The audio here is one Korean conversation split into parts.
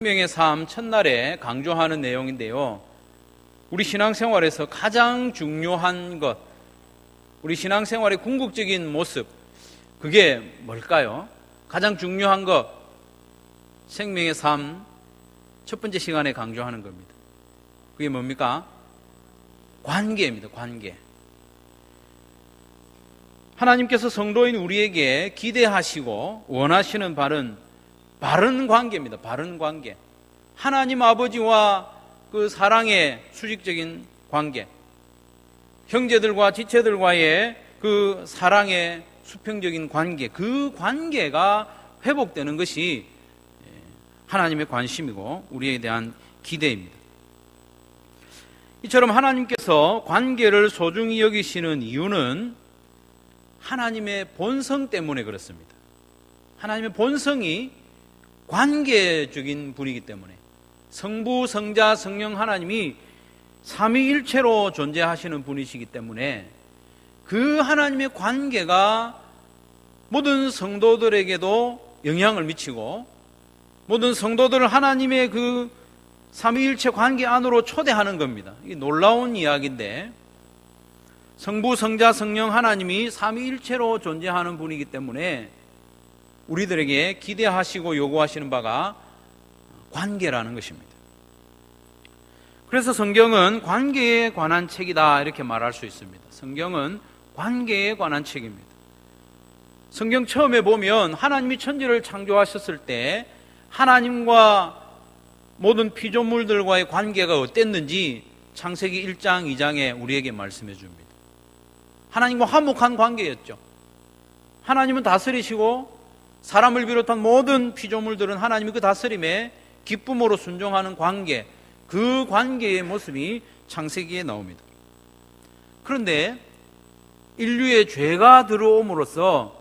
생명의 삶 첫날에 강조하는 내용인데요. 우리 신앙생활에서 가장 중요한 것, 우리 신앙생활의 궁극적인 모습, 그게 뭘까요? 가장 중요한 것, 생명의 삶 첫 번째 시간에 강조하는 겁니다. 그게 뭡니까? 관계입니다. 관계. 하나님께서 성도인 우리에게 기대하시고 원하시는 바른 관계입니다. 바른 관계. 하나님 아버지와 그 사랑의 수직적인 관계. 형제들과 지체들과의 그 사랑의 수평적인 관계. 그 관계가 회복되는 것이 하나님의 관심이고 우리에 대한 기대입니다. 이처럼 하나님께서 관계를 소중히 여기시는 이유는 하나님의 본성 때문에 그렇습니다. 하나님의 본성이 관계적인 분이기 때문에 성부, 성자, 성령 하나님이 삼위일체로 존재하시는 분이시기 때문에 그 하나님의 관계가 모든 성도들에게도 영향을 미치고 모든 성도들을 하나님의 그 삼위일체 관계 안으로 초대하는 겁니다. 이게 놀라운 이야기인데 성부, 성자, 성령 하나님이 삼위일체로 존재하는 분이기 때문에 우리들에게 기대하시고 요구하시는 바가 관계라는 것입니다. 그래서 성경은 관계에 관한 책이다 이렇게 말할 수 있습니다. 성경은 관계에 관한 책입니다. 성경 처음에 보면 하나님이 천지를 창조하셨을 때 하나님과 모든 피조물들과의 관계가 어땠는지 창세기 1장, 2장에 우리에게 말씀해 줍니다. 하나님과 화목한 관계였죠. 하나님은 다스리시고 사람을 비롯한 모든 피조물들은 하나님의 그 다스림에 기쁨으로 순종하는 관계, 그 관계의 모습이 창세기에 나옵니다. 그런데 인류의 죄가 들어옴으로써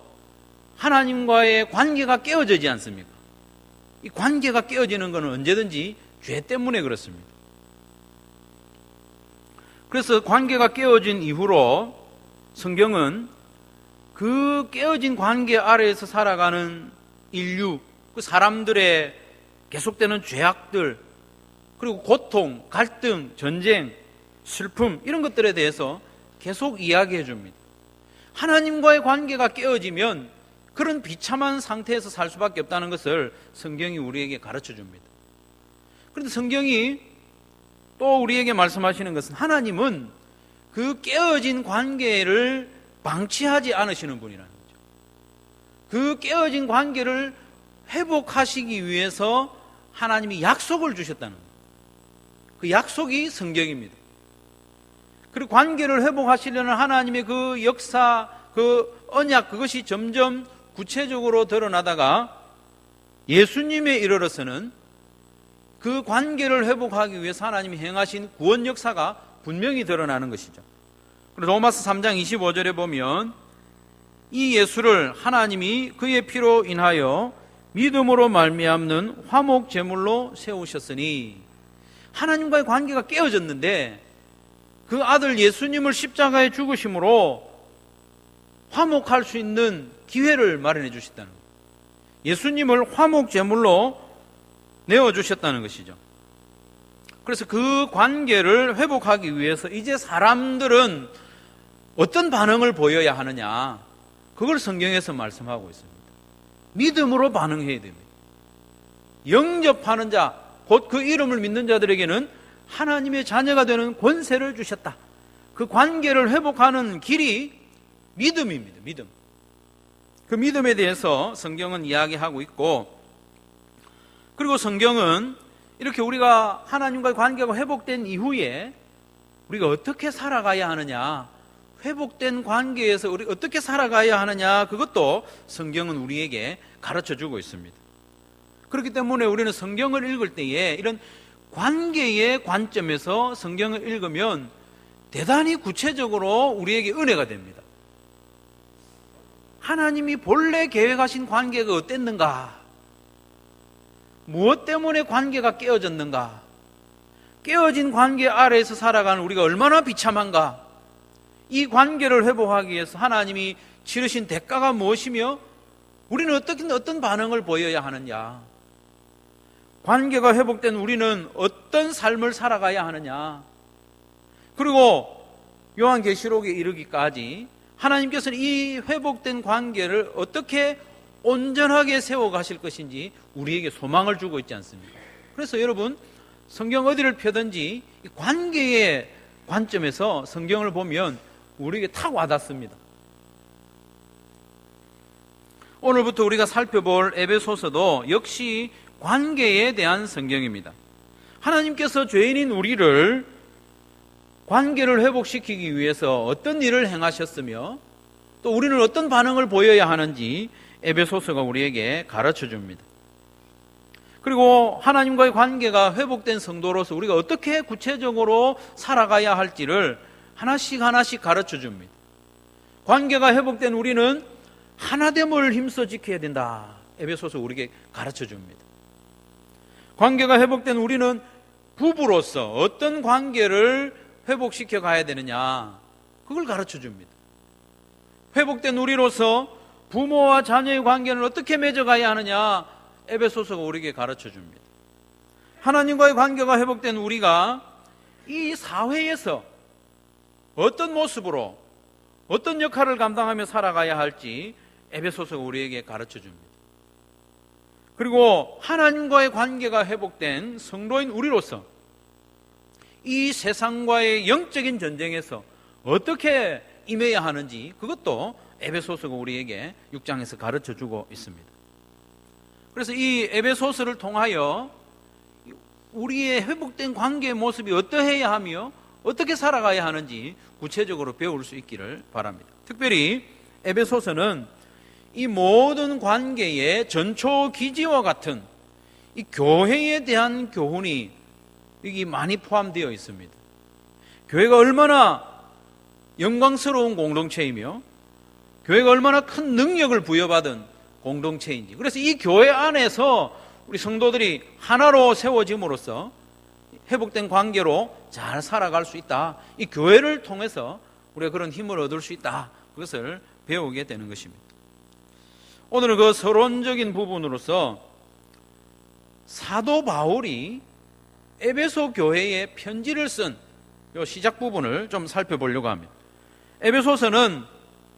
하나님과의 관계가 깨어지지 않습니까? 이 관계가 깨어지는 것은 언제든지 죄 때문에 그렇습니다. 그래서 관계가 깨어진 이후로 성경은 그 깨어진 관계 아래에서 살아가는 인류, 그 사람들의 계속되는 죄악들, 그리고 고통, 갈등, 전쟁, 슬픔 이런 것들에 대해서 계속 이야기해 줍니다. 하나님과의 관계가 깨어지면 그런 비참한 상태에서 살 수밖에 없다는 것을 성경이 우리에게 가르쳐 줍니다. 그런데 성경이 또 우리에게 말씀하시는 것은 하나님은 그 깨어진 관계를 방치하지 않으시는 분이라는 거죠. 그 깨어진 관계를 회복하시기 위해서 하나님이 약속을 주셨다는 거예요. 그 약속이 성경입니다. 그리고 관계를 회복하시려는 하나님의 그 역사, 그 언약, 그것이 점점 구체적으로 드러나다가 예수님에 이르러서는 그 관계를 회복하기 위해서 하나님이 행하신 구원 역사가 분명히 드러나는 것이죠. 로마서 3장 25절에 보면 이 예수를 하나님이 그의 피로 인하여 믿음으로 말미암는 화목 제물로 세우셨으니, 하나님과의 관계가 깨어졌는데 그 아들 예수님을 십자가에 죽으심으로 화목할 수 있는 기회를 마련해 주셨다는 거예요. 예수님을 화목 제물로 내어주셨다는 것이죠. 그래서 그 관계를 회복하기 위해서 이제 사람들은 어떤 반응을 보여야 하느냐, 그걸 성경에서 말씀하고 있습니다. 믿음으로 반응해야 됩니다. 영접하는 자, 곧 그 이름을 믿는 자들에게는 하나님의 자녀가 되는 권세를 주셨다. 그 관계를 회복하는 길이 믿음입니다. 믿음. 그 믿음에 대해서 성경은 이야기하고 있고, 그리고 성경은 이렇게 우리가 하나님과의 관계가 회복된 이후에 우리가 어떻게 살아가야 하느냐, 회복된 관계에서 우리 어떻게 살아가야 하느냐, 그것도 성경은 우리에게 가르쳐주고 있습니다. 그렇기 때문에 우리는 성경을 읽을 때에 이런 관계의 관점에서 성경을 읽으면 대단히 구체적으로 우리에게 은혜가 됩니다. 하나님이 본래 계획하신 관계가 어땠는가? 무엇 때문에 관계가 깨어졌는가? 깨어진 관계 아래에서 살아가는 우리가 얼마나 비참한가? 이 관계를 회복하기 위해서 하나님이 치르신 대가가 무엇이며 우리는 어떤 반응을 보여야 하느냐? 관계가 회복된 우리는 어떤 삶을 살아가야 하느냐. 그리고 요한계시록에 이르기까지 하나님께서는 이 회복된 관계를 어떻게 온전하게 세워가실 것인지 우리에게 소망을 주고 있지 않습니까? 그래서 여러분, 성경 어디를 펴든지 이 관계의 관점에서 성경을 보면 우리에게 탁 와닿습니다. 오늘부터 우리가 살펴볼 에베소서도 역시 관계에 대한 성경입니다. 하나님께서 죄인인 우리를 관계를 회복시키기 위해서 어떤 일을 행하셨으며 또 우리는 어떤 반응을 보여야 하는지 에베소서가 우리에게 가르쳐 줍니다. 그리고 하나님과의 관계가 회복된 성도로서 우리가 어떻게 구체적으로 살아가야 할지를 하나씩 하나씩 가르쳐 줍니다. 관계가 회복된 우리는 하나됨을 힘써 지켜야 된다. 에베소서 우리에게 가르쳐 줍니다. 관계가 회복된 우리는 부부로서 어떤 관계를 회복시켜 가야 되느냐, 그걸 가르쳐 줍니다. 회복된 우리로서 부모와 자녀의 관계를 어떻게 맺어가야 하느냐, 에베소서가 우리에게 가르쳐 줍니다. 하나님과의 관계가 회복된 우리가 이 사회에서 어떤 모습으로 어떤 역할을 감당하며 살아가야 할지 에베소서가 우리에게 가르쳐 줍니다. 그리고 하나님과의 관계가 회복된 성도인 우리로서 이 세상과의 영적인 전쟁에서 어떻게 임해야 하는지 그것도 에베소서가 우리에게 6장에서 가르쳐 주고 있습니다. 그래서 이 에베소서를 통하여 우리의 회복된 관계의 모습이 어떠해야 하며 어떻게 살아가야 하는지 구체적으로 배울 수 있기를 바랍니다. 특별히 에베소서는 이 모든 관계의 전초 기지와 같은 이 교회에 대한 교훈이 여기 많이 포함되어 있습니다. 교회가 얼마나 영광스러운 공동체이며 교회가 얼마나 큰 능력을 부여받은 공동체인지, 그래서 이 교회 안에서 우리 성도들이 하나로 세워짐으로써 회복된 관계로 잘 살아갈 수 있다. 이 교회를 통해서 우리가 그런 힘을 얻을 수 있다. 그것을 배우게 되는 것입니다. 오늘은 그 서론적인 부분으로서 사도 바울이 에베소 교회에 편지를 쓴 이 시작 부분을 좀 살펴보려고 합니다. 에베소서는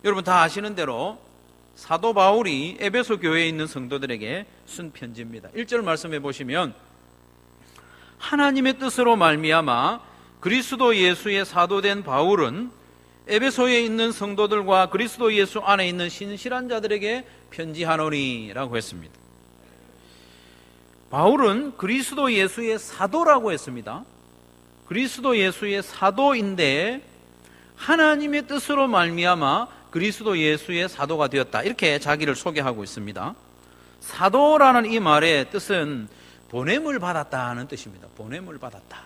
여러분 다 아시는 대로 사도 바울이 에베소 교회에 있는 성도들에게 쓴 편지입니다. 1절 말씀해 보시면, 하나님의 뜻으로 말미암아 그리스도 예수의 사도된 바울은 에베소에 있는 성도들과 그리스도 예수 안에 있는 신실한 자들에게 편지하노니라고 했습니다. 바울은 그리스도 예수의 사도라고 했습니다. 그리스도 예수의 사도인데 하나님의 뜻으로 말미암아 그리스도 예수의 사도가 되었다. 이렇게 자기를 소개하고 있습니다. 사도라는 이 말의 뜻은 보냄을 받았다는 뜻입니다. 보냄을 받았다.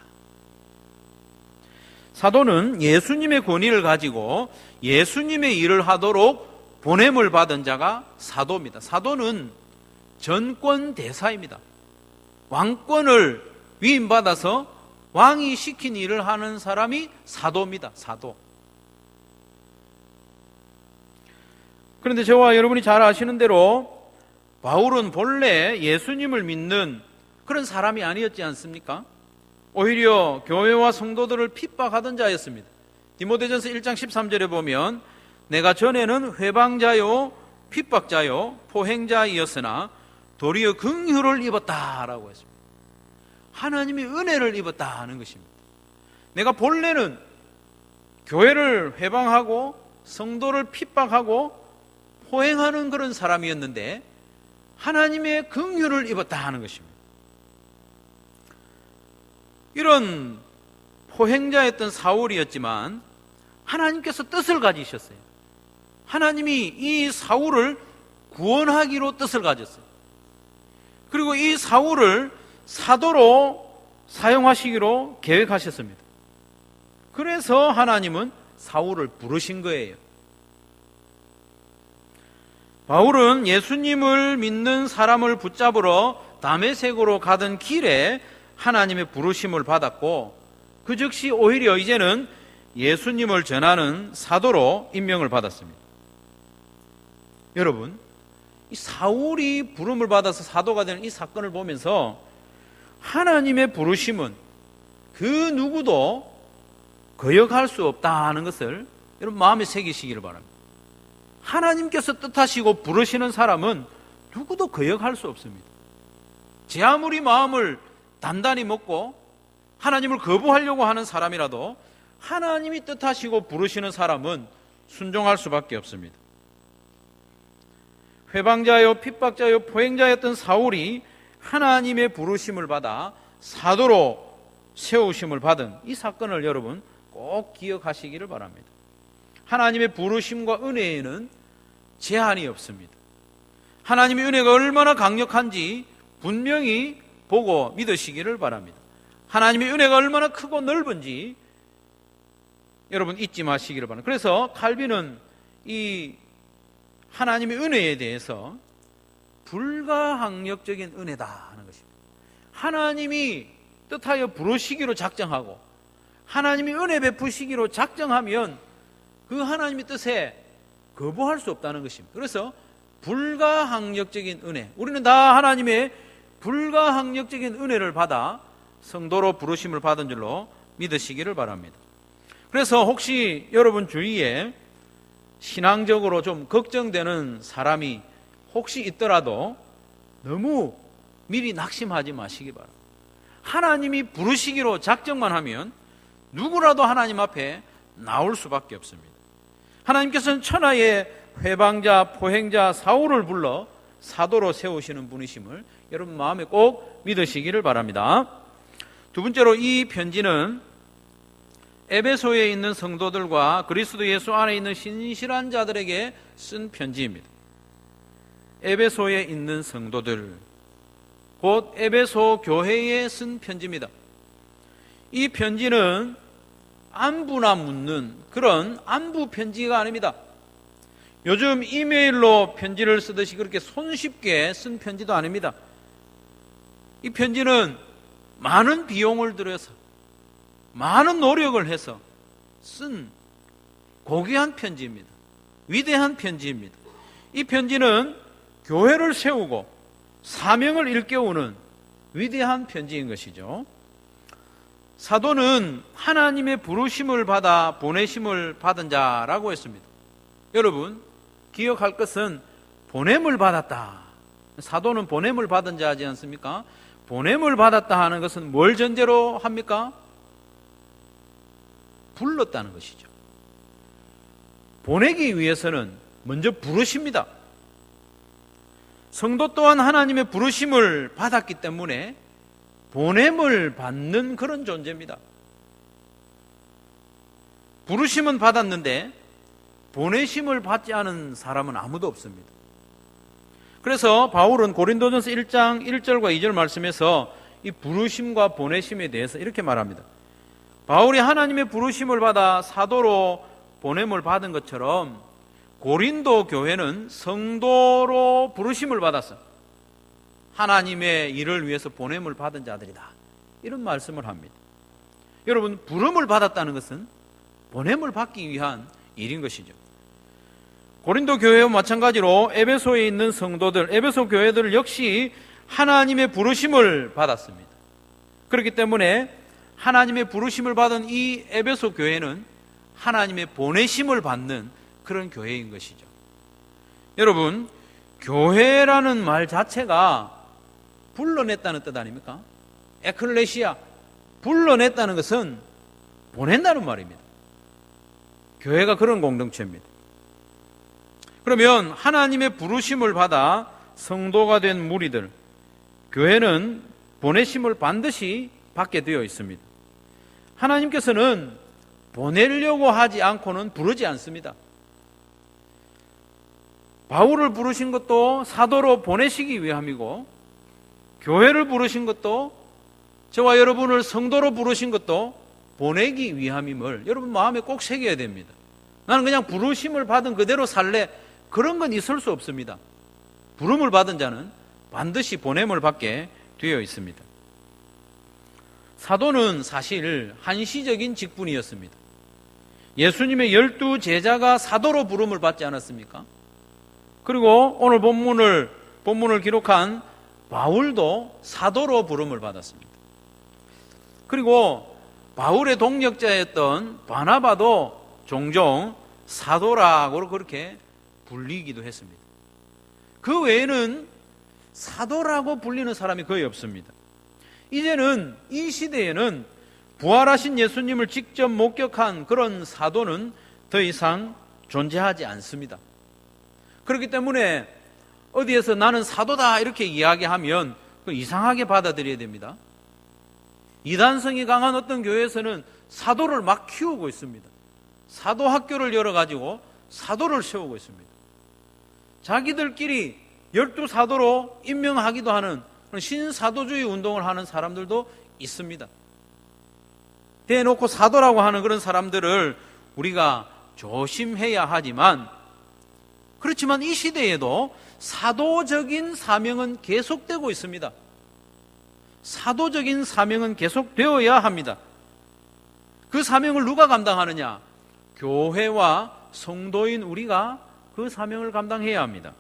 사도는 예수님의 권위를 가지고 예수님의 일을 하도록 보냄을 받은 자가 사도입니다. 사도는 전권 대사입니다. 왕권을 위임받아서 왕이 시킨 일을 하는 사람이 사도입니다. 사도. 그런데 저와 여러분이 잘 아시는 대로 바울은 본래 예수님을 믿는 그런 사람이 아니었지 않습니까? 오히려 교회와 성도들을 핍박하던 자였습니다. 디모데전서 1장 13절에 보면, 내가 전에는 회방자요 핍박자요 포행자이었으나 도리어 긍휼을 입었다라고 했습니다. 하나님이 은혜를 입었다 하는 것입니다. 내가 본래는 교회를 회방하고 성도를 핍박하고 포행하는 그런 사람이었는데 하나님의 긍휼을 입었다 하는 것입니다. 이런 포행자였던 사울이었지만 하나님께서 뜻을 가지셨어요. 하나님이 이 사울을 구원하기로 뜻을 가졌어요. 그리고 이 사울을 사도로 사용하시기로 계획하셨습니다. 그래서 하나님은 사울을 부르신 거예요. 바울은 예수님을 믿는 사람을 붙잡으러 다메섹으로 가던 길에 하나님의 부르심을 받았고, 그 즉시 오히려 이제는 예수님을 전하는 사도로 임명을 받았습니다. 여러분, 이 사울이 부름을 받아서 사도가 되는 이 사건을 보면서 하나님의 부르심은 그 누구도 거역할 수 없다는 것을 여러분 마음에 새기시기를 바랍니다. 하나님께서 뜻하시고 부르시는 사람은 누구도 거역할 수 없습니다. 제 아무리 마음을 단단히 먹고 하나님을 거부하려고 하는 사람이라도 하나님이 뜻하시고 부르시는 사람은 순종할 수밖에 없습니다. 회방자요 핍박자요 포행자였던 사울이 하나님의 부르심을 받아 사도로 세우심을 받은 이 사건을 여러분 꼭 기억하시기를 바랍니다. 하나님의 부르심과 은혜에는 제한이 없습니다. 하나님의 은혜가 얼마나 강력한지 분명히 보고 믿으시기를 바랍니다. 하나님의 은혜가 얼마나 크고 넓은지 여러분 잊지 마시기를 바랍니다. 그래서 칼빈은 이 하나님의 은혜에 대해서 불가항력적인 은혜다 하는 것입니다. 하나님이 뜻하여 부르시기로 작정하고 하나님이 은혜 베푸시기로 작정하면 그 하나님의 뜻에 거부할 수 없다는 것입니다. 그래서 불가항력적인 은혜, 우리는 다 하나님의 불가항력적인 은혜를 받아 성도로 부르심을 받은 줄로 믿으시기를 바랍니다. 그래서 혹시 여러분 주위에 신앙적으로 좀 걱정되는 사람이 혹시 있더라도 너무 미리 낙심하지 마시기 바랍니다. 하나님이 부르시기로 작정만 하면 누구라도 하나님 앞에 나올 수밖에 없습니다. 하나님께서는 천하의 회방자, 포행자 사울을 불러 사도로 세우시는 분이심을 여러분 마음에 꼭 믿으시기를 바랍니다. 두 번째로 이 편지는 에베소에 있는 성도들과 그리스도 예수 안에 있는 신실한 자들에게 쓴 편지입니다. 에베소에 있는 성도들, 곧 에베소 교회에 쓴 편지입니다. 이 편지는 안부나 묻는 그런 안부 편지가 아닙니다. 요즘 이메일로 편지를 쓰듯이 그렇게 손쉽게 쓴 편지도 아닙니다. 이 편지는 많은 비용을 들여서 많은 노력을 해서 쓴 고귀한 편지입니다. 위대한 편지입니다. 이 편지는 교회를 세우고 사명을 일깨우는 위대한 편지인 것이죠. 사도는 하나님의 부르심을 받아 보내심을 받은 자라고 했습니다. 여러분 기억할 것은 보냄을 받았다. 사도는 보냄을 받은 자지 않습니까? 보냄을 받았다 하는 것은 뭘 전제로 합니까? 불렀다는 것이죠. 보내기 위해서는 먼저 부르십니다. 성도 또한 하나님의 부르심을 받았기 때문에 보냄을 받는 그런 존재입니다. 부르심은 받았는데 보내심을 받지 않은 사람은 아무도 없습니다. 그래서 바울은 고린도전서 1장 1절과 2절 말씀에서 이 부르심과 보내심에 대해서 이렇게 말합니다. 바울이 하나님의 부르심을 받아 사도로 보냄을 받은 것처럼 고린도 교회는 성도로 부르심을 받았어. 하나님의 일을 위해서 보냄을 받은 자들이다. 이런 말씀을 합니다. 여러분, 부름을 받았다는 것은 보냄을 받기 위한 일인 것이죠. 고린도 교회와 마찬가지로 에베소에 있는 성도들, 에베소 교회들 역시 하나님의 부르심을 받았습니다. 그렇기 때문에 하나님의 부르심을 받은 이 에베소 교회는 하나님의 보내심을 받는 그런 교회인 것이죠. 여러분, 교회라는 말 자체가 불러냈다는 뜻 아닙니까? 에클레시아, 불러냈다는 것은 보낸다는 말입니다. 교회가 그런 공동체입니다. 그러면 하나님의 부르심을 받아 성도가 된 무리들, 교회는 보내심을 반드시 받게 되어 있습니다. 하나님께서는 보내려고 하지 않고는 부르지 않습니다. 바울을 부르신 것도 사도로 보내시기 위함이고, 교회를 부르신 것도, 저와 여러분을 성도로 부르신 것도 보내기 위함임을 여러분 마음에 꼭 새겨야 됩니다. 나는 그냥 부르심을 받은 그대로 살래, 그런 건 있을 수 없습니다. 부름을 받은 자는 반드시 보냄을 받게 되어 있습니다. 사도는 사실 한시적인 직분이었습니다. 예수님의 12 제자가 사도로 부름을 받지 않았습니까? 그리고 오늘 본문을 기록한 바울도 사도로 부름을 받았습니다. 그리고 바울의 동역자였던 바나바도 종종 사도라고 그렇게 불리기도 했습니다. 그 외에는 사도라고 불리는 사람이 거의 없습니다. 이제는 이 시대에는 부활하신 예수님을 직접 목격한 그런 사도는 더 이상 존재하지 않습니다. 그렇기 때문에 어디에서 나는 사도다 이렇게 이야기하면 이상하게 받아들여야 됩니다. 이단성이 강한 어떤 교회에서는 사도를 막 키우고 있습니다. 사도 학교를 열어가지고 사도를 세우고 있습니다. 자기들끼리 12사도로 임명하기도 하는 신사도주의 운동을 하는 사람들도 있습니다. 대놓고 사도라고 하는 그런 사람들을 우리가 조심해야 하지만, 그렇지만 이 시대에도 사도적인 사명은 계속되고 있습니다. 사도적인 사명은 계속되어야 합니다. 그 사명을 누가 감당하느냐? 교회와 성도인 우리가 그 사명을 감당해야 합니다.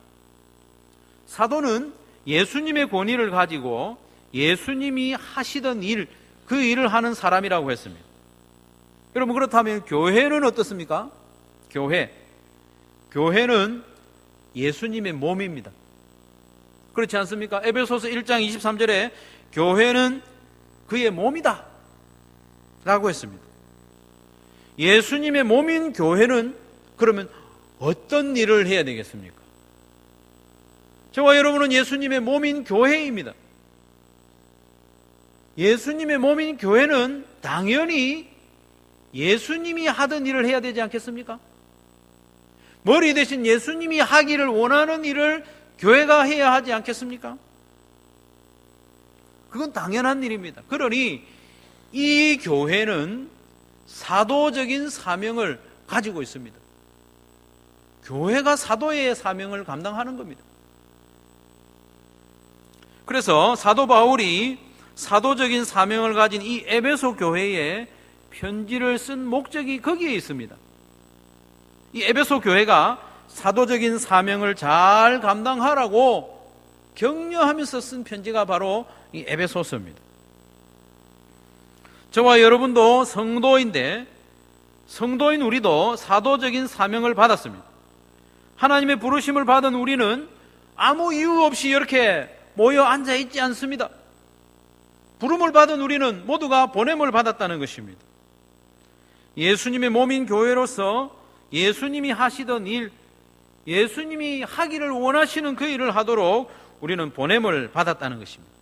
사도는 예수님의 권위를 가지고 예수님이 하시던 일, 그 일을 하는 사람이라고 했습니다. 여러분, 그렇다면 교회는 어떻습니까? 교회는 예수님의 몸입니다. 그렇지 않습니까? 에베소서 1장 23절에 교회는 그의 몸이다 라고 했습니다. 예수님의 몸인 교회는 그러면 어떤 일을 해야 되겠습니까? 저와 여러분은 예수님의 몸인 교회입니다. 예수님의 몸인 교회는 당연히 예수님이 하던 일을 해야 되지 않겠습니까? 머리 대신 예수님이 하기를 원하는 일을 교회가 해야 하지 않겠습니까? 그건 당연한 일입니다. 그러니 이 교회는 사도적인 사명을 가지고 있습니다. 교회가 사도의 사명을 감당하는 겁니다. 그래서 사도 바울이 사도적인 사명을 가진 이 에베소 교회에 편지를 쓴 목적이 거기에 있습니다. 이 에베소 교회가 사도적인 사명을 잘 감당하라고 격려하면서 쓴 편지가 바로 이 에베소서입니다. 저와 여러분도 성도인데, 성도인 우리도 사도적인 사명을 받았습니다. 하나님의 부르심을 받은 우리는 아무 이유 없이 이렇게 모여 앉아 있지 않습니다. 부름을 받은 우리는 모두가 보냄을 받았다는 것입니다. 예수님의 몸인 교회로서 예수님이 하시던 일, 예수님이 하기를 원하시는 그 일을 하도록 우리는 보냄을 받았다는 것입니다.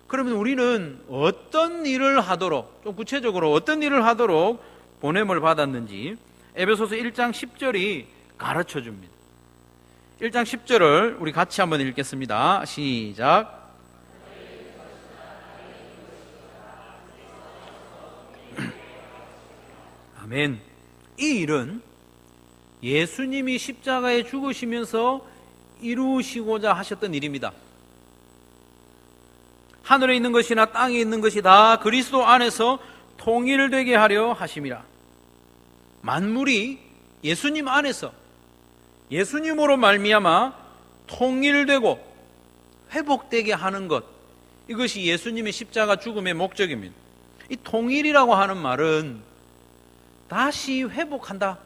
그러면 우리는 어떤 일을 하도록, 좀 구체적으로 어떤 일을 하도록 보냄을 받았는지 에베소서 1장 10절이 가르쳐 줍니다. 1장 10절을 우리 같이 한번 읽겠습니다. 시작. 아멘. 이 일은 예수님이 십자가에 죽으시면서 이루시고자 하셨던 일입니다. 하늘에 있는 것이나 땅에 있는 것이 다 그리스도 안에서 통일되게 하려 하심이라. 만물이 예수님 안에서, 예수님으로 말미암아 통일되고 회복되게 하는 것, 이것이 예수님의 십자가 죽음의 목적입니다. 이 통일이라고 하는 말은 다시 회복한다,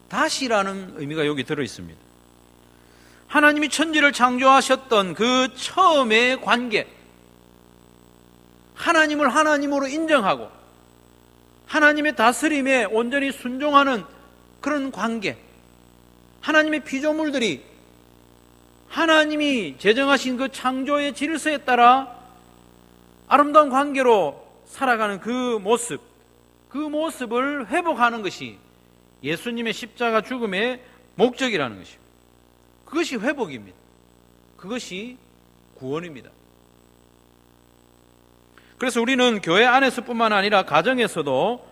다시라는 의미가 여기 들어 있습니다. 하나님이 천지를 창조하셨던 그 처음의 관계, 하나님을 하나님으로 인정하고 하나님의 다스림에 온전히 순종하는 그런 관계, 하나님의 피조물들이 하나님이 제정하신 그 창조의 질서에 따라 아름다운 관계로 살아가는 그 모습을 회복하는 것이 예수님의 십자가 죽음의 목적이라는 것입니다. 그것이 회복입니다. 그것이 구원입니다. 그래서 우리는 교회 안에서뿐만 아니라 가정에서도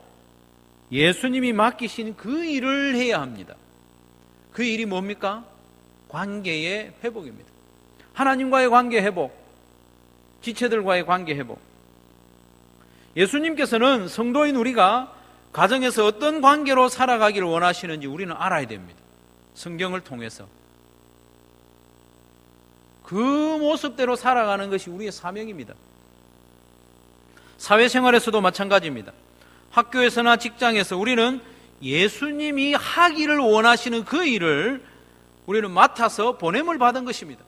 예수님이 맡기신 그 일을 해야 합니다. 그 일이 뭡니까? 관계의 회복입니다. 하나님과의 관계 회복, 지체들과의 관계 회복. 예수님께서는 성도인 우리가 가정에서 어떤 관계로 살아가기를 원하시는지 우리는 알아야 됩니다. 성경을 통해서. 그 모습대로 살아가는 것이 우리의 사명입니다. 사회생활에서도 마찬가지입니다. 학교에서나 직장에서 우리는 예수님이 하기를 원하시는 그 일을 우리는 맡아서 보냄을 받은 것입니다.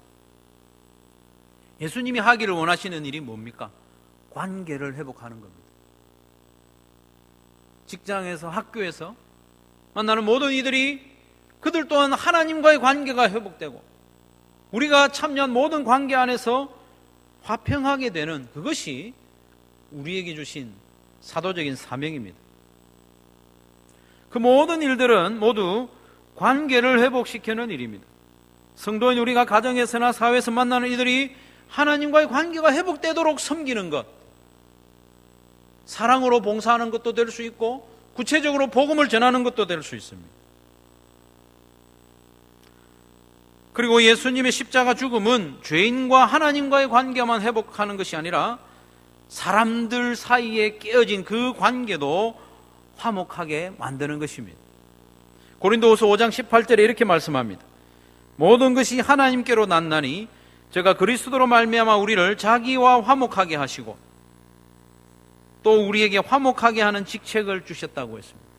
예수님이 하기를 원하시는 일이 뭡니까? 관계를 회복하는 겁니다. 직장에서, 학교에서 만나는 모든 이들이 그들 또한 하나님과의 관계가 회복되고 우리가 참여한 모든 관계 안에서 화평하게 되는 그것이 우리에게 주신 사도적인 사명입니다. 그 모든 일들은 모두 관계를 회복시키는 일입니다. 성도인 우리가 가정에서나 사회에서 만나는 이들이 하나님과의 관계가 회복되도록 섬기는 것, 사랑으로 봉사하는 것도 될 수 있고 구체적으로 복음을 전하는 것도 될 수 있습니다. 그리고 예수님의 십자가 죽음은 죄인과 하나님과의 관계만 회복하는 것이 아니라 사람들 사이에 깨어진 그 관계도 화목하게 만드는 것입니다. 고린도후서 5장 18절에 이렇게 말씀합니다. 모든 것이 하나님께로 났나니 저가 그리스도로 말미암아 우리를 자기와 화목하게 하시고 또 우리에게 화목하게 하는 직책을 주셨다고 했습니다.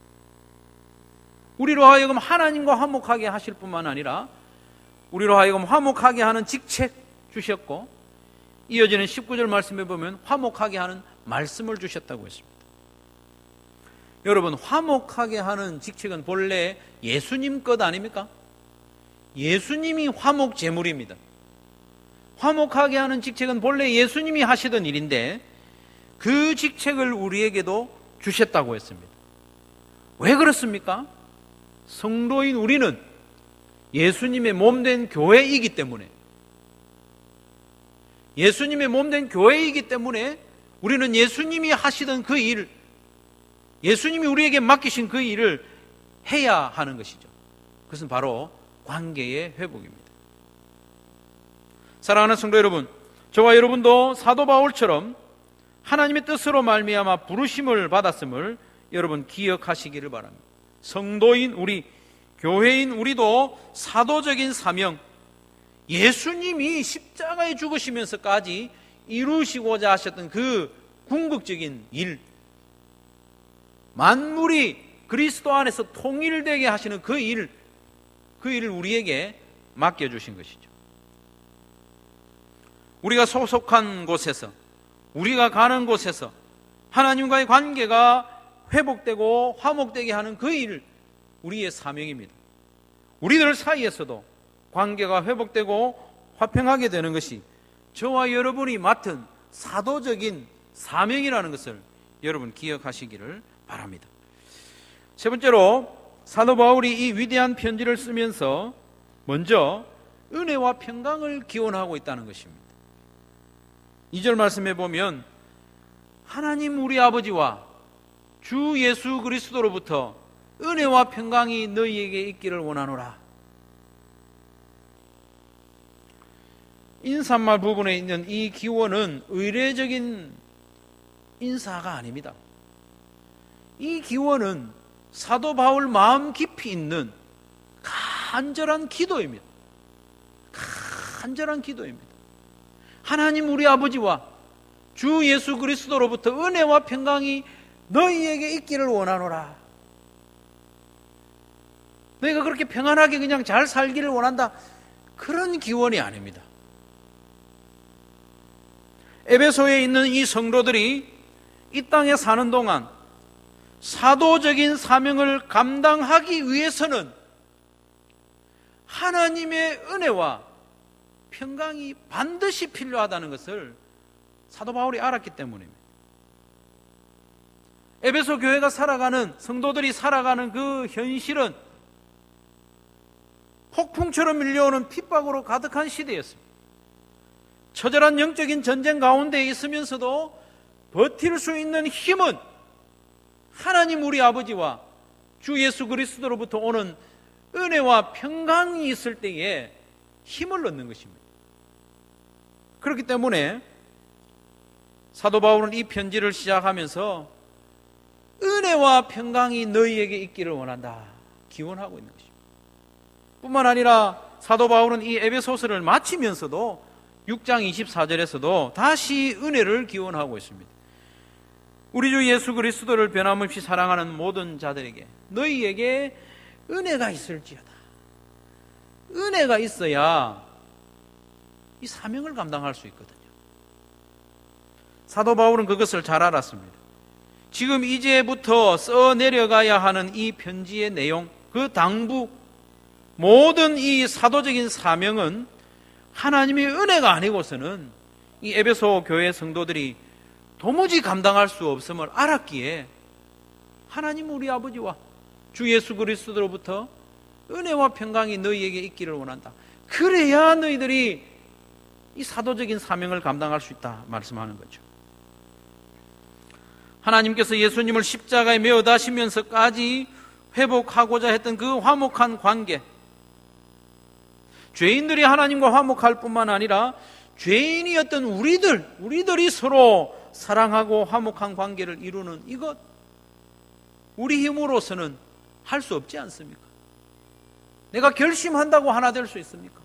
우리로 하여금 하나님과 화목하게 하실 뿐만 아니라 우리로 하여금 화목하게 하는 직책 주셨고 이어지는 19절 말씀에 보면 화목하게 하는 말씀을 주셨다고 했습니다. 여러분, 화목하게 하는 직책은 본래 예수님 것 아닙니까? 예수님이 화목 제물입니다. 화목하게 하는 직책은 본래 예수님이 하시던 일인데 그 직책을 우리에게도 주셨다고 했습니다. 왜 그렇습니까? 성도인 우리는 예수님의 몸된 교회이기 때문에, 예수님의 몸된 교회이기 때문에 우리는 예수님이 하시던 그 일, 예수님이 우리에게 맡기신 그 일을 해야 하는 것이죠. 그것은 바로 관계의 회복입니다. 사랑하는 성도 여러분, 저와 여러분도 사도 바울처럼 하나님의 뜻으로 말미암아 부르심을 받았음을 여러분 기억하시기를 바랍니다. 성도인 우리, 교회인 우리도 사도적인 사명, 예수님이 십자가에 죽으시면서까지 이루시고자 하셨던 그 궁극적인 일, 만물이 그리스도 안에서 통일되게 하시는 그 일을 우리에게 맡겨주신 것이죠. 우리가 소속한 곳에서, 우리가 가는 곳에서 하나님과의 관계가 회복되고 화목되게 하는 그 일, 우리의 사명입니다. 우리들 사이에서도 관계가 회복되고 화평하게 되는 것이 저와 여러분이 맡은 사도적인 사명이라는 것을 여러분 기억하시기를 바랍니다. 세 번째로 사도 바울이 이 위대한 편지를 쓰면서 먼저 은혜와 평강을 기원하고 있다는 것입니다. 2절 말씀해 보면 하나님 우리 아버지와 주 예수 그리스도로부터 은혜와 평강이 너희에게 있기를 원하노라. 인사말 부분에 있는 이 기원은 의례적인 인사가 아닙니다. 이 기원은 사도 바울 마음 깊이 있는 간절한 기도입니다. 간절한 기도입니다. 하나님 우리 아버지와 주 예수 그리스도로부터 은혜와 평강이 너희에게 있기를 원하노라. 너희가 그렇게 평안하게 그냥 잘 살기를 원한다, 그런 기원이 아닙니다. 에베소에 있는 이 성도들이 이 땅에 사는 동안 사도적인 사명을 감당하기 위해서는 하나님의 은혜와 평강이 반드시 필요하다는 것을 사도 바울이 알았기 때문입니다. 에베소 교회가 살아가는, 성도들이 살아가는 그 현실은 폭풍처럼 밀려오는 핍박으로 가득한 시대였습니다. 처절한 영적인 전쟁 가운데 있으면서도 버틸 수 있는 힘은 하나님 우리 아버지와 주 예수 그리스도로부터 오는 은혜와 평강이 있을 때에 힘을 얻는 것입니다. 그렇기 때문에 사도 바울은 이 편지를 시작하면서 은혜와 평강이 너희에게 있기를 원한다, 기원하고 있는 것입니다. 뿐만 아니라 사도 바울은 이 에베소서를 마치면서도 6장 24절에서도 다시 은혜를 기원하고 있습니다. 우리 주 예수 그리스도를 변함없이 사랑하는 모든 자들에게 너희에게 은혜가 있을지어다. 은혜가 있어야 이 사명을 감당할 수 있거든요. 사도 바울은 그것을 잘 알았습니다. 지금 이제부터 써내려가야 하는 이 편지의 내용, 그 당부, 모든 이 사도적인 사명은 하나님의 은혜가 아니고서는 이 에베소 교회 성도들이 도무지 감당할 수 없음을 알았기에 하나님 우리 아버지와 주 예수 그리스도로부터 은혜와 평강이 너희에게 있기를 원한다. 그래야 너희들이 이 사도적인 사명을 감당할 수 있다 말씀하는 거죠. 하나님께서 예수님을 십자가에 매어 다시면서까지 회복하고자 했던 그 화목한 관계, 죄인들이 하나님과 화목할 뿐만 아니라 죄인이었던 우리들이 서로 사랑하고 화목한 관계를 이루는 이것, 우리 힘으로서는 할 수 없지 않습니까? 내가 결심한다고 하나 될 수 있습니까?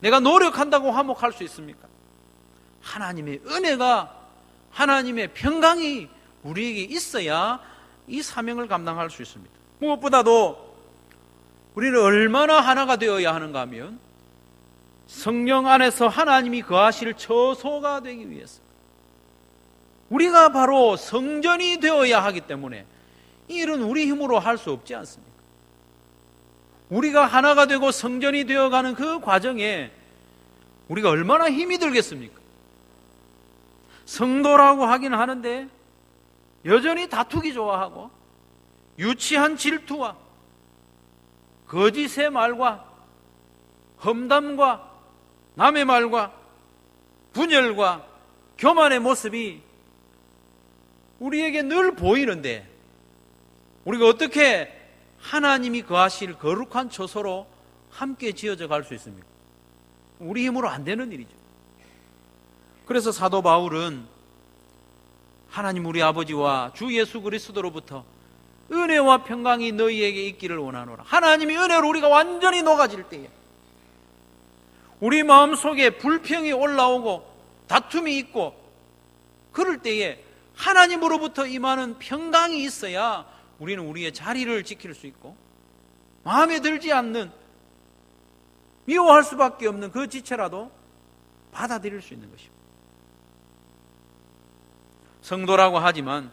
내가 노력한다고 화목할 수 있습니까? 하나님의 은혜가, 하나님의 평강이 우리에게 있어야 이 사명을 감당할 수 있습니다. 무엇보다도 우리는 얼마나 하나가 되어야 하는가 하면 성령 안에서 하나님이 거하실 처소가 되기 위해서 우리가 바로 성전이 되어야 하기 때문에 이 일은 우리 힘으로 할 수 없지 않습니까? 우리가 하나가 되고 성전이 되어가는 그 과정에 우리가 얼마나 힘이 들겠습니까? 성도라고 하긴 하는데 여전히 다투기 좋아하고 유치한 질투와 거짓의 말과 험담과 남의 말과 분열과 교만의 모습이 우리에게 늘 보이는데 우리가 어떻게 하나님이 거하실 거룩한 처소로 함께 지어져 갈 수 있습니까? 우리 힘으로 안 되는 일이죠. 그래서 사도 바울은 하나님 우리 아버지와 주 예수 그리스도로부터 은혜와 평강이 너희에게 있기를 원하노라. 하나님이 은혜로 우리가 완전히 녹아질 때에 우리 마음속에 불평이 올라오고 다툼이 있고 그럴 때에 하나님으로부터 임하는 평강이 있어야 우리는 우리의 자리를 지킬 수 있고 마음에 들지 않는, 미워할 수밖에 없는 그 지체라도 받아들일 수 있는 것입니다. 성도라고 하지만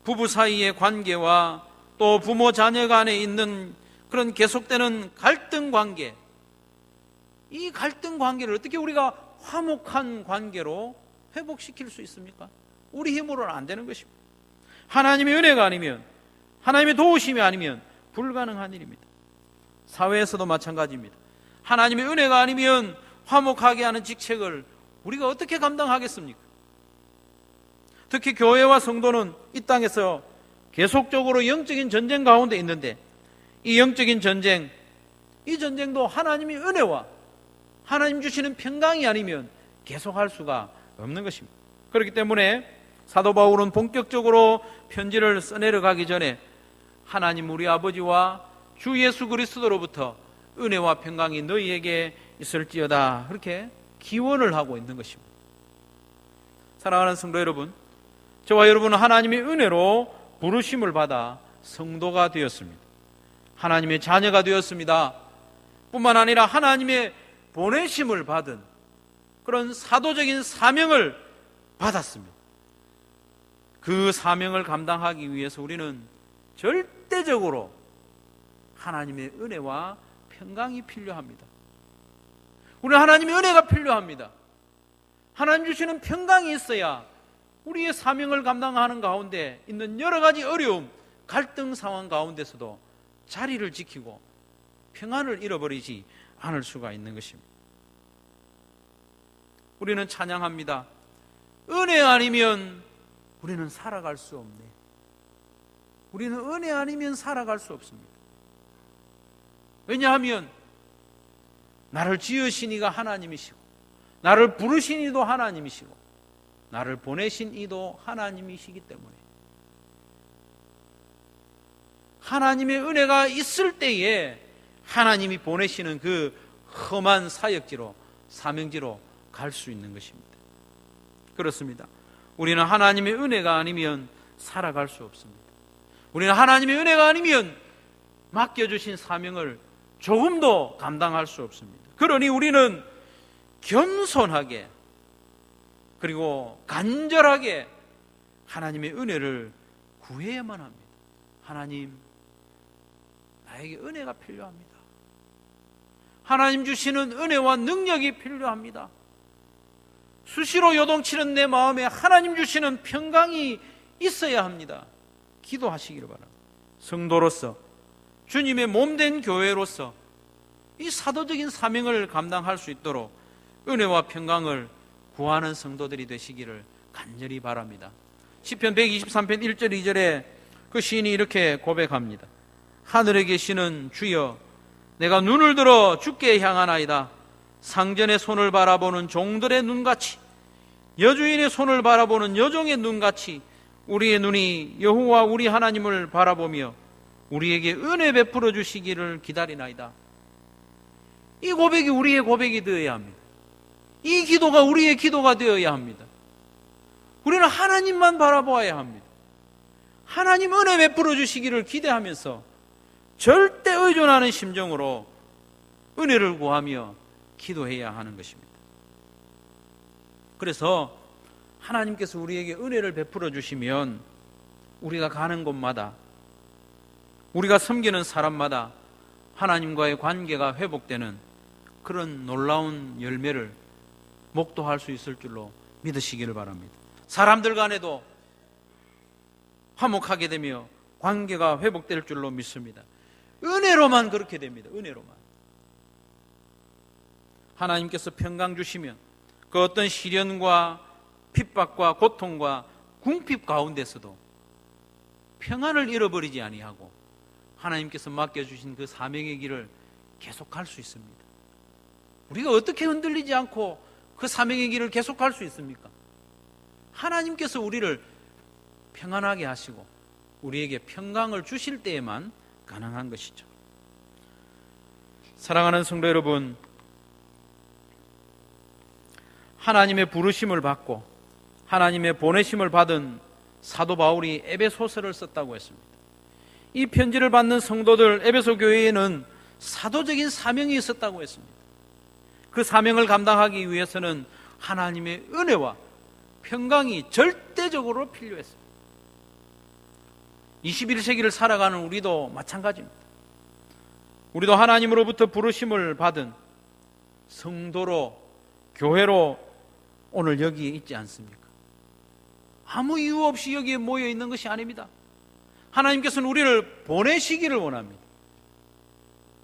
부부 사이의 관계와 또 부모 자녀 간에 있는 그런 계속되는 갈등 관계, 이 갈등 관계를 어떻게 우리가 화목한 관계로 회복시킬 수 있습니까? 우리 힘으로는 안 되는 것입니다. 하나님의 은혜가 아니면, 하나님의 도우심이 아니면 불가능한 일입니다. 사회에서도 마찬가지입니다. 하나님의 은혜가 아니면 화목하게 하는 직책을 우리가 어떻게 감당하겠습니까? 특히 교회와 성도는 이 땅에서 계속적으로 영적인 전쟁 가운데 있는데 이 영적인 전쟁, 이 전쟁도 하나님의 은혜와 하나님 주시는 평강이 아니면 계속할 수가 없는 것입니다. 그렇기 때문에 사도 바울은 본격적으로 편지를 써내려가기 전에 하나님 우리 아버지와 주 예수 그리스도로부터 은혜와 평강이 너희에게 있을지어다, 그렇게 기원을 하고 있는 것입니다. 사랑하는 성도 여러분, 저와 여러분은 하나님의 은혜로 부르심을 받아 성도가 되었습니다. 하나님의 자녀가 되었습니다. 뿐만 아니라 하나님의 보내심을 받은 그런 사도적인 사명을 받았습니다. 그 사명을 감당하기 위해서 우리는 절대적으로 하나님의 은혜와 평강이 필요합니다. 우리는 하나님의 은혜가 필요합니다. 하나님 주시는 평강이 있어야 우리의 사명을 감당하는 가운데 있는 여러 가지 어려움, 갈등 상황 가운데서도 자리를 지키고 평안을 잃어버리지 않을 수가 있는 것입니다. 우리는 찬양합니다. 은혜 아니면 우리는 살아갈 수 없네. 우리는 은혜 아니면 살아갈 수 없습니다. 왜냐하면 나를 지으신 이가 하나님이시고 나를 부르신 이도 하나님이시고 나를 보내신 이도 하나님이시기 때문에 하나님의 은혜가 있을 때에 하나님이 보내시는 그 험한 사역지로, 사명지로 갈 수 있는 것입니다. 그렇습니다. 우리는 하나님의 은혜가 아니면 살아갈 수 없습니다. 우리는 하나님의 은혜가 아니면 맡겨주신 사명을 조금도 감당할 수 없습니다. 그러니 우리는 겸손하게 그리고 간절하게 하나님의 은혜를 구해야만 합니다. 하나님, 나에게 은혜가 필요합니다. 하나님 주시는 은혜와 능력이 필요합니다. 수시로 요동치는 내 마음에 하나님 주시는 평강이 있어야 합니다. 기도하시기를 바랍니다. 성도로서, 주님의 몸된 교회로서 이 사도적인 사명을 감당할 수 있도록 은혜와 평강을 구하는 성도들이 되시기를 간절히 바랍니다. 시편 123편 1절 2절에 그 시인이 이렇게 고백합니다. 하늘에 계시는 주여, 내가 눈을 들어 주께 향하나이다. 상전의 손을 바라보는 종들의 눈같이, 여주인의 손을 바라보는 여종의 눈같이 우리의 눈이 여호와 우리 하나님을 바라보며 우리에게 은혜 베풀어 주시기를 기다리나이다. 이 고백이 우리의 고백이 되어야 합니다. 이 기도가 우리의 기도가 되어야 합니다. 우리는 하나님만 바라보아야 합니다. 하나님 은혜 베풀어 주시기를 기대하면서 절대 의존하는 심정으로 은혜를 구하며 기도해야 하는 것입니다. 그래서 하나님께서 우리에게 은혜를 베풀어 주시면 우리가 가는 곳마다, 우리가 섬기는 사람마다 하나님과의 관계가 회복되는 그런 놀라운 열매를 목도할 수 있을 줄로 믿으시기를 바랍니다. 사람들 간에도 화목하게 되며 관계가 회복될 줄로 믿습니다. 은혜로만 그렇게 됩니다. 은혜로만. 하나님께서 평강 주시면 그 어떤 시련과 핍박과 고통과 궁핍 가운데서도 평안을 잃어버리지 아니하고 하나님께서 맡겨주신 그 사명의 길을 계속할 수 있습니다. 우리가 어떻게 흔들리지 않고 그 사명의 길을 계속할 수 있습니까? 하나님께서 우리를 평안하게 하시고 우리에게 평강을 주실 때에만 가능한 것이죠. 사랑하는 성도 여러분, 하나님의 부르심을 받고 하나님의 보내심을 받은 사도 바울이 에베소서를 썼다고 했습니다. 이 편지를 받는 성도들 에베소 교회에는 사도적인 사명이 있었다고 했습니다. 그 사명을 감당하기 위해서는 하나님의 은혜와 평강이 절대적으로 필요했습니다. 21세기를 살아가는 우리도 마찬가지입니다. 우리도 하나님으로부터 부르심을 받은 성도로, 교회로 오늘 여기에 있지 않습니까? 아무 이유 없이 여기에 모여 있는 것이 아닙니다. 하나님께서는 우리를 보내시기를 원합니다.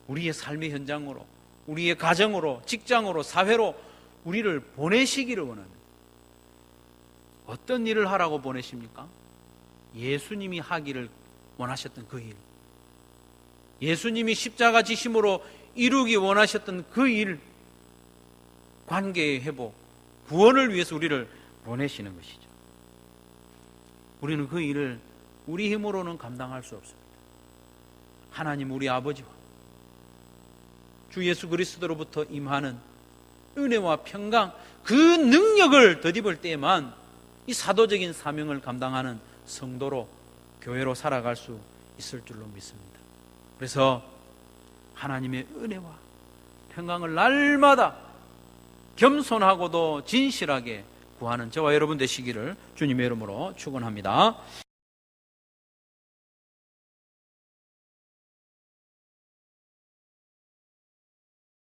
우리의 삶의 현장으로, 우리의 가정으로, 직장으로, 사회로 우리를 보내시기를 원합니다. 어떤 일을 하라고 보내십니까? 예수님이 하기를 원하셨던 그 일, 예수님이 십자가 지심으로 이루기 원하셨던 그 일, 관계의 회복, 구원을 위해서 우리를 보내시는 것이죠. 우리는 그 일을 우리 힘으로는 감당할 수 없습니다. 하나님 우리 아버지와 주 예수 그리스도로부터 임하는 은혜와 평강, 그 능력을 덧입을 때에만 이 사도적인 사명을 감당하는 성도로, 교회로 살아갈 수 있을 줄로 믿습니다. 그래서 하나님의 은혜와 평강을 날마다 겸손하고도 진실하게 구하는 저와 여러분 되시기를 주님의 이름으로 축원합니다.